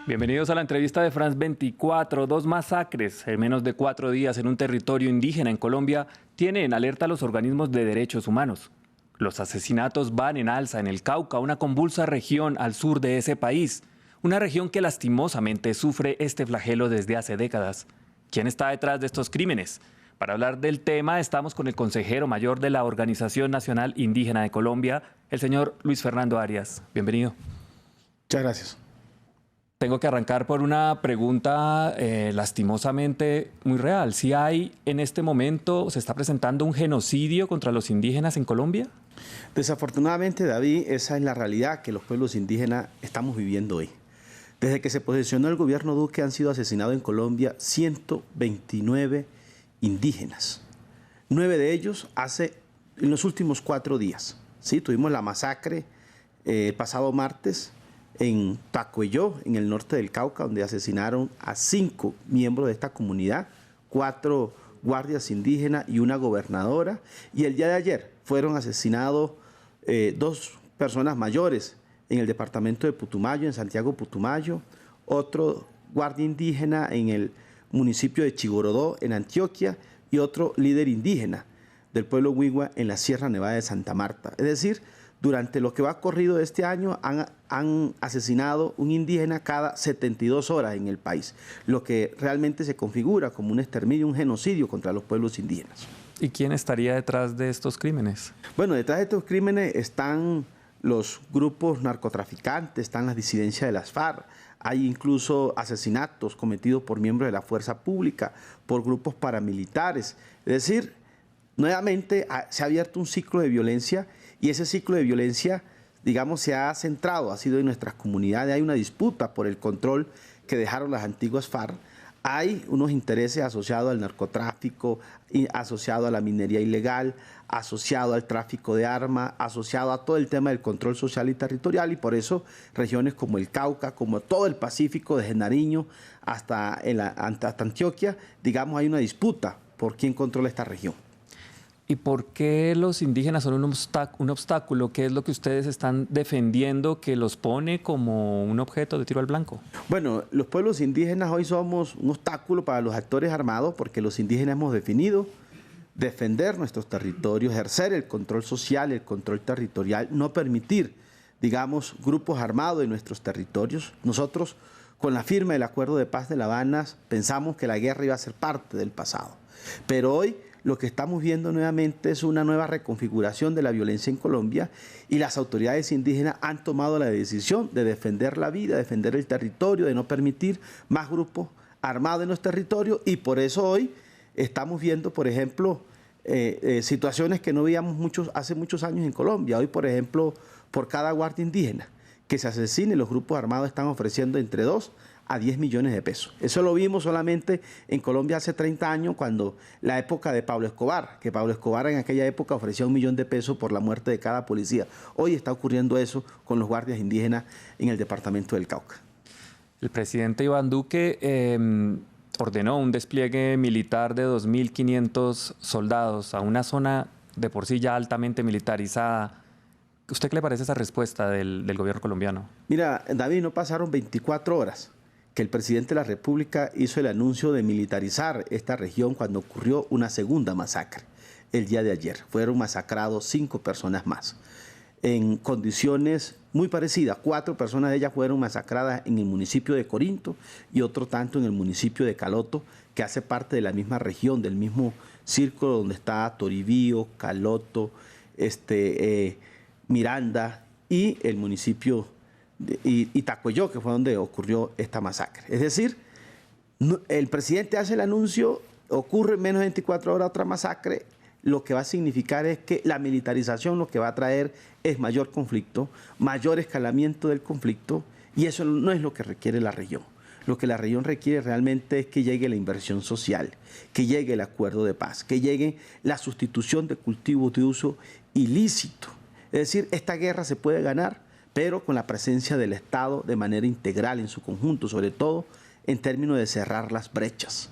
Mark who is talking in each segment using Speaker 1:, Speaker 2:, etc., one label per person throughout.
Speaker 1: Bienvenidos a la entrevista de France 24. Dos masacres en menos de 4 días en un territorio indígena en Colombia tienen en alerta a los organismos de derechos humanos. Los asesinatos van en alza en el Cauca, una convulsa región al sur de ese país. Una región que lastimosamente sufre este flagelo desde hace décadas. ¿Quién está detrás de estos crímenes? Para hablar del tema estamos con el consejero mayor de la Organización Nacional Indígena de Colombia, el señor Luis Fernando Arias. Bienvenido.
Speaker 2: Muchas gracias.
Speaker 1: Tengo que arrancar por una pregunta lastimosamente muy real. ¿Si hay en este momento, se está presentando un genocidio contra los indígenas en Colombia?
Speaker 2: Desafortunadamente, David, esa es la realidad que los pueblos indígenas estamos viviendo hoy. Desde que se posicionó el gobierno Duque han sido asesinados en Colombia 129 indígenas. 9 de ellos en los últimos 4 días. ¿Sí? Tuvimos la masacre pasado martes en Tacuelló, en el norte del Cauca, donde asesinaron a 5 miembros de esta comunidad, 4 guardias indígenas y una gobernadora. Y el día de ayer fueron asesinados 2 personas mayores en el departamento de Putumayo, en Santiago Putumayo, otro guardia indígena en el municipio de Chigorodó, en Antioquia, y otro líder indígena del pueblo Wigua en la Sierra Nevada de Santa Marta. Es decir, durante lo que va corrido de este año han asesinado un indígena cada 72 horas en el país, lo que realmente se configura como un exterminio, un genocidio contra los pueblos indígenas.
Speaker 1: ¿Y quién estaría detrás de estos crímenes?
Speaker 2: Bueno, detrás de estos crímenes están los grupos narcotraficantes, están las disidencias de las FARC, hay incluso asesinatos cometidos por miembros de la fuerza pública, por grupos paramilitares. Es decir, nuevamente se ha abierto un ciclo de violencia y ese ciclo de violencia, digamos, se ha centrado, ha sido en nuestras comunidades. Hay una disputa por el control que dejaron las antiguas FARC. Hay unos intereses asociados al narcotráfico, asociados a la minería ilegal, asociado al tráfico de armas, asociado a todo el tema del control social y territorial, y por eso regiones como el Cauca, como todo el Pacífico, desde Nariño hasta Antioquia, digamos, hay una disputa por quién controla esta región.
Speaker 1: ¿Y por qué los indígenas son un obstáculo? ¿Qué es lo que ustedes están defendiendo que los pone como un objeto de tiro al blanco?
Speaker 2: Bueno, los pueblos indígenas hoy somos un obstáculo para los actores armados porque los indígenas hemos definido defender nuestros territorios, ejercer el control social, el control territorial, no permitir, digamos, grupos armados en nuestros territorios. Nosotros, con la firma del Acuerdo de Paz de La Habana, pensamos que la guerra iba a ser parte del pasado. Pero hoy lo que estamos viendo nuevamente es una nueva reconfiguración de la violencia en Colombia y las autoridades indígenas han tomado la decisión de defender la vida, defender el territorio, de no permitir más grupos armados en los territorios, y por eso hoy estamos viendo, por ejemplo, situaciones que no veíamos hace muchos años en Colombia. Hoy, por ejemplo, por cada guardia indígena que se asesine, los grupos armados están ofreciendo entre 2 a 10 millones de pesos. Eso lo vimos solamente en Colombia hace 30 años, cuando la época de Pablo Escobar, que Pablo Escobar en aquella época ofrecía 1 millón de pesos por la muerte de cada policía. Hoy está ocurriendo eso con los guardias indígenas en el departamento del Cauca.
Speaker 1: El presidente Iván Duque ordenó un despliegue militar de 2.500 soldados a una zona de por sí ya altamente militarizada. ¿Usted qué le parece esa respuesta del gobierno colombiano?
Speaker 2: Mira, David, no pasaron 24 horas que el presidente de la República hizo el anuncio de militarizar esta región cuando ocurrió una segunda masacre el día de ayer. Fueron masacrados 5 personas más en condiciones muy parecidas. 4 personas de ellas fueron masacradas en el municipio de Corinto y otro tanto en el municipio de Caloto, que hace parte de la misma región, del mismo círculo donde está Toribío, Caloto, Miranda y el municipio y Tacuelló, que fue donde ocurrió esta masacre. Es decir, el presidente hace el anuncio, ocurre en menos de 24 horas otra masacre. Lo que va a significar es que la militarización lo que va a traer es mayor conflicto, mayor escalamiento del conflicto, y eso no es lo que requiere la región. Lo que la región requiere realmente es que llegue la inversión social, que llegue el acuerdo de paz, que llegue la sustitución de cultivos de uso ilícito. Es decir, esta guerra se puede ganar, pero con la presencia del Estado de manera integral en su conjunto, sobre todo en términos de cerrar las brechas.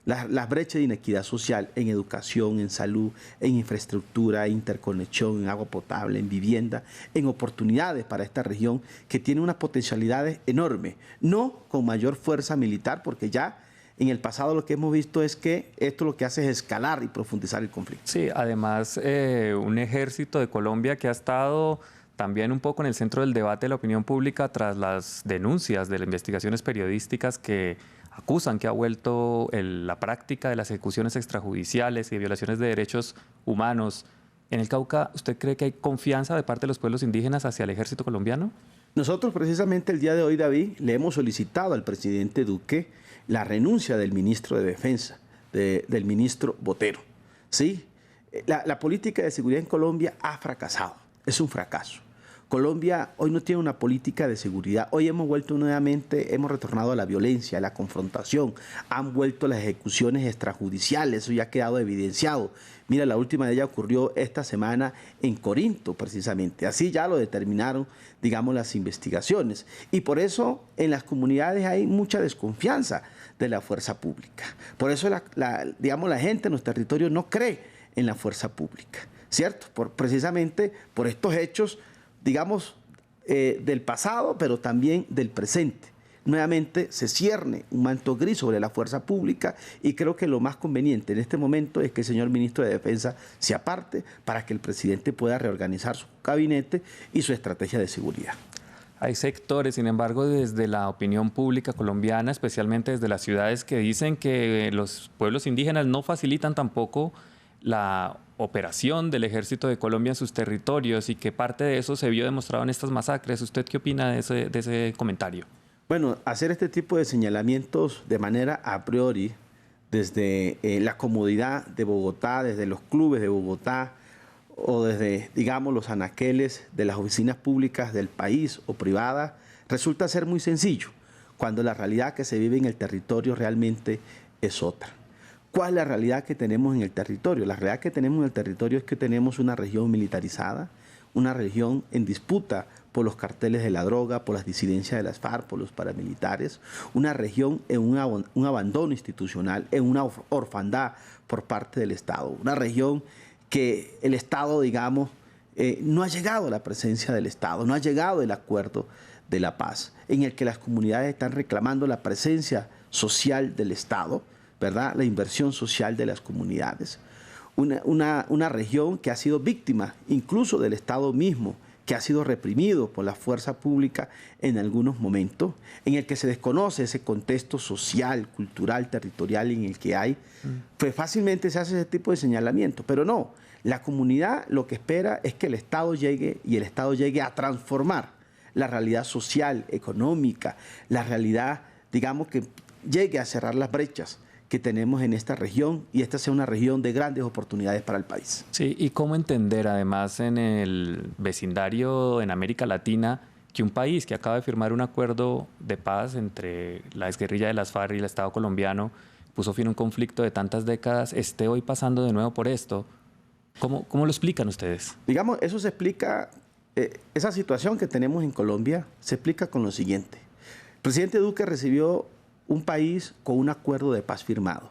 Speaker 2: Las brechas de inequidad social en educación, en salud, en infraestructura, en interconexión, en agua potable, en vivienda, en oportunidades para esta región que tiene unas potencialidades enormes, no con mayor fuerza militar, porque ya en el pasado lo que hemos visto es que esto lo que hace es escalar y profundizar el conflicto.
Speaker 1: Sí, además un ejército de Colombia que ha estado también un poco en el centro del debate de la opinión pública tras las denuncias de las investigaciones periodísticas que acusan que ha vuelto la práctica de las ejecuciones extrajudiciales y violaciones de derechos humanos. En el Cauca, ¿usted cree que hay confianza de parte de los pueblos indígenas hacia el ejército colombiano?
Speaker 2: Nosotros precisamente el día de hoy, David, le hemos solicitado al presidente Duque la renuncia del ministro de Defensa, del ministro Botero. ¿Sí? La política de seguridad en Colombia ha fracasado, es un fracaso. Colombia hoy no tiene una política de seguridad. Hoy hemos retornado a la violencia, a la confrontación. Han vuelto las ejecuciones extrajudiciales, eso ya ha quedado evidenciado. Mira, la última de ellas ocurrió esta semana en Corinto, precisamente. Así ya lo determinaron, digamos, las investigaciones. Y por eso en las comunidades hay mucha desconfianza de la fuerza pública. Por eso, digamos, la gente en los territorios no cree en la fuerza pública, ¿cierto? Precisamente por estos hechos, digamos, del pasado, pero también del presente. Nuevamente se cierne un manto gris sobre la fuerza pública y creo que lo más conveniente en este momento es que el señor ministro de Defensa se aparte para que el presidente pueda reorganizar su gabinete y su estrategia de seguridad.
Speaker 1: Hay sectores, sin embargo, desde la opinión pública colombiana, especialmente desde las ciudades, que dicen que los pueblos indígenas no facilitan tampoco la operación del Ejército de Colombia en sus territorios y que parte de eso se vio demostrado en estas masacres. ¿Usted qué opina de ese comentario?
Speaker 2: Bueno, hacer este tipo de señalamientos de manera a priori, desde la comodidad de Bogotá, desde los clubes de Bogotá o desde, digamos, los anaqueles de las oficinas públicas del país o privadas, resulta ser muy sencillo, cuando la realidad que se vive en el territorio realmente es otra. ¿Cuál es la realidad que tenemos en el territorio? La realidad que tenemos en el territorio es que tenemos una región militarizada, una región en disputa por los carteles de la droga, por las disidencias de las FARC, por los paramilitares, una región en un abandono institucional, en una orfandad por parte del Estado, una región que el Estado, digamos, no ha llegado a la presencia del Estado, no ha llegado el acuerdo de la paz, en el que las comunidades están reclamando la presencia social del Estado, ¿verdad? La inversión social de las comunidades. Una región que ha sido víctima incluso del Estado mismo, que ha sido reprimido por la fuerza pública en algunos momentos, en el que se desconoce ese contexto social, cultural, territorial en el que hay, pues fácilmente se hace ese tipo de señalamiento. Pero no, la comunidad lo que espera es que el Estado llegue y el Estado llegue a transformar la realidad social, económica, la realidad, digamos, que llegue a cerrar las brechas que tenemos en esta región y esta sea una región de grandes oportunidades para el país.
Speaker 1: Sí, y cómo entender además en el vecindario en América Latina que un país que acaba de firmar un acuerdo de paz entre la exguerrilla de las FARC y el Estado colombiano, puso fin a un conflicto de tantas décadas, esté hoy pasando de nuevo por esto. ¿Cómo lo explican ustedes?
Speaker 2: Digamos, eso se explica, esa situación que tenemos en Colombia se explica con lo siguiente. El presidente Duque recibió un país con un acuerdo de paz firmado,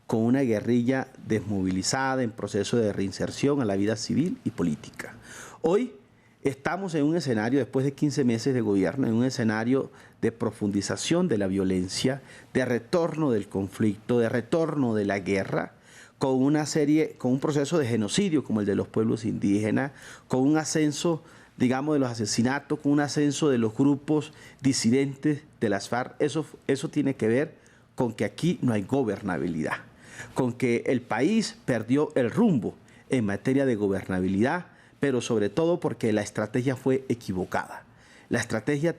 Speaker 2: con una guerrilla desmovilizada en proceso de reinserción a la vida civil y política. Hoy estamos en un escenario, después de 15 meses de gobierno, en un escenario de profundización de la violencia, de retorno del conflicto, de retorno de la guerra, con un proceso de genocidio como el de los pueblos indígenas, con un ascenso, digamos, de los asesinatos, con un ascenso de los grupos disidentes de las FARC. Eso tiene que ver con que aquí no hay gobernabilidad, con que el país perdió el rumbo en materia de gobernabilidad, pero sobre todo porque la estrategia fue equivocada. La estrategia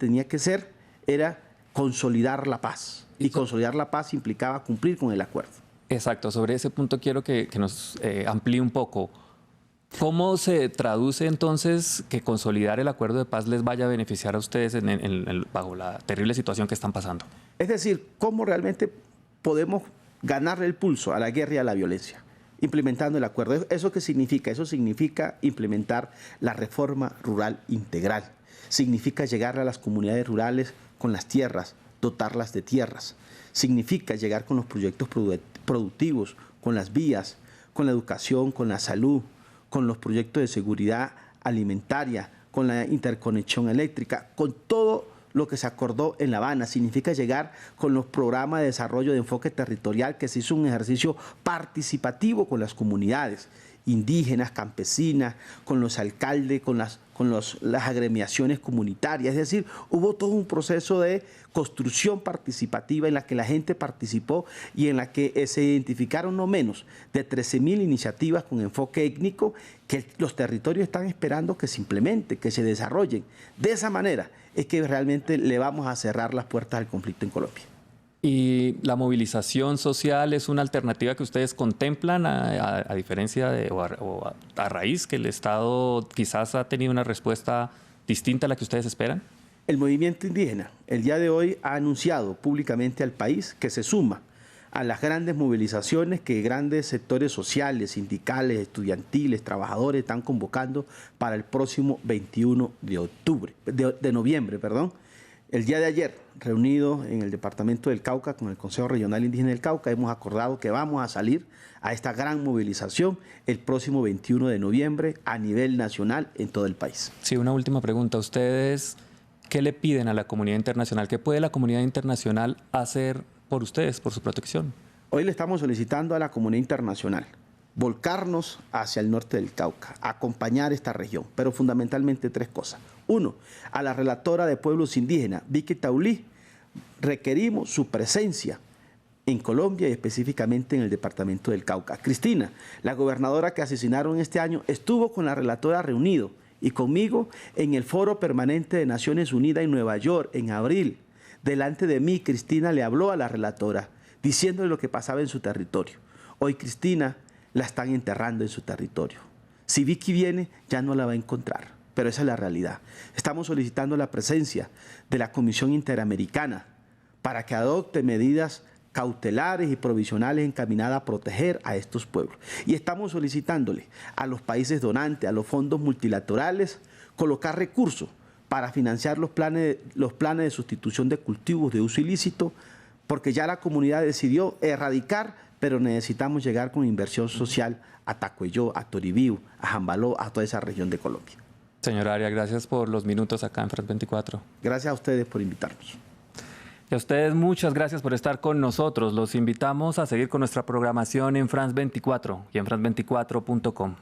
Speaker 2: era consolidar la paz, y consolidar la paz implicaba cumplir con el acuerdo.
Speaker 1: Exacto, sobre ese punto quiero que nos amplíe un poco. ¿Cómo se traduce entonces que consolidar el acuerdo de paz les vaya a beneficiar a ustedes bajo la terrible situación que están pasando?
Speaker 2: Es decir, ¿cómo realmente podemos ganarle el pulso a la guerra y a la violencia? Implementando el acuerdo. ¿Eso qué significa? Eso significa implementar la reforma rural integral. Significa llegar a las comunidades rurales con las tierras dotarlas de tierras. Significa llegar con los proyectos productivos, con las vías, con la educación, con la salud, con los proyectos de seguridad alimentaria, con la interconexión eléctrica, con todo lo que se acordó en La Habana. Significa llegar con los programas de desarrollo de enfoque territorial, que se hizo un ejercicio participativo con las comunidades indígenas, campesinas, con los alcaldes, con las agremiaciones comunitarias. Es decir, hubo todo un proceso de construcción participativa en la que la gente participó y en la que se identificaron no menos de 13.000 iniciativas con enfoque étnico que los territorios están esperando que se implementen, que se desarrollen. De esa manera es que realmente le vamos a cerrar las puertas al conflicto en Colombia.
Speaker 1: ¿Y la movilización social es una alternativa que ustedes contemplan a diferencia o a raíz que el Estado quizás ha tenido una respuesta distinta a la que ustedes esperan?
Speaker 2: El movimiento indígena el día de hoy ha anunciado públicamente al país que se suma a las grandes movilizaciones que grandes sectores sociales, sindicales, estudiantiles, trabajadores están convocando para el próximo 21 de noviembre. El día de ayer, reunido en el departamento del Cauca con el Consejo Regional Indígena del Cauca, hemos acordado que vamos a salir a esta gran movilización el próximo 21 de noviembre a nivel nacional en todo el país.
Speaker 1: Sí, una última pregunta. ¿Ustedes qué le piden a la comunidad internacional? ¿Qué puede la comunidad internacional hacer por ustedes, por su protección?
Speaker 2: Hoy le estamos solicitando a la comunidad internacional volcarnos hacia el norte del Cauca, acompañar esta región, pero fundamentalmente tres cosas. Uno, a la relatora de pueblos indígenas, Vicky Taulí, requerimos su presencia en Colombia y específicamente en el departamento del Cauca. Cristina, la gobernadora que asesinaron este año, estuvo con la relatora reunido y conmigo en el Foro Permanente de Naciones Unidas en Nueva York en abril. Delante de mí, Cristina le habló a la relatora diciéndole lo que pasaba en su territorio. Hoy Cristina la están enterrando en su territorio. Si Vicky viene, ya no la va a encontrar, pero esa es la realidad. Estamos solicitando la presencia de la Comisión Interamericana para que adopte medidas cautelares y provisionales encaminadas a proteger a estos pueblos. Y estamos solicitándole a los países donantes, a los fondos multilaterales, colocar recursos para financiar los planes de sustitución de cultivos de uso ilícito, porque ya la comunidad decidió erradicar, pero necesitamos llegar con inversión social a Tacuelló, a Toribío, a Jambaló, a toda esa región de Colombia.
Speaker 1: Señor Arias, gracias por los minutos acá en France 24.
Speaker 2: Gracias a ustedes por invitarnos.
Speaker 1: Y a ustedes muchas gracias por estar con nosotros. Los invitamos a seguir con nuestra programación en France 24 y en france24.com.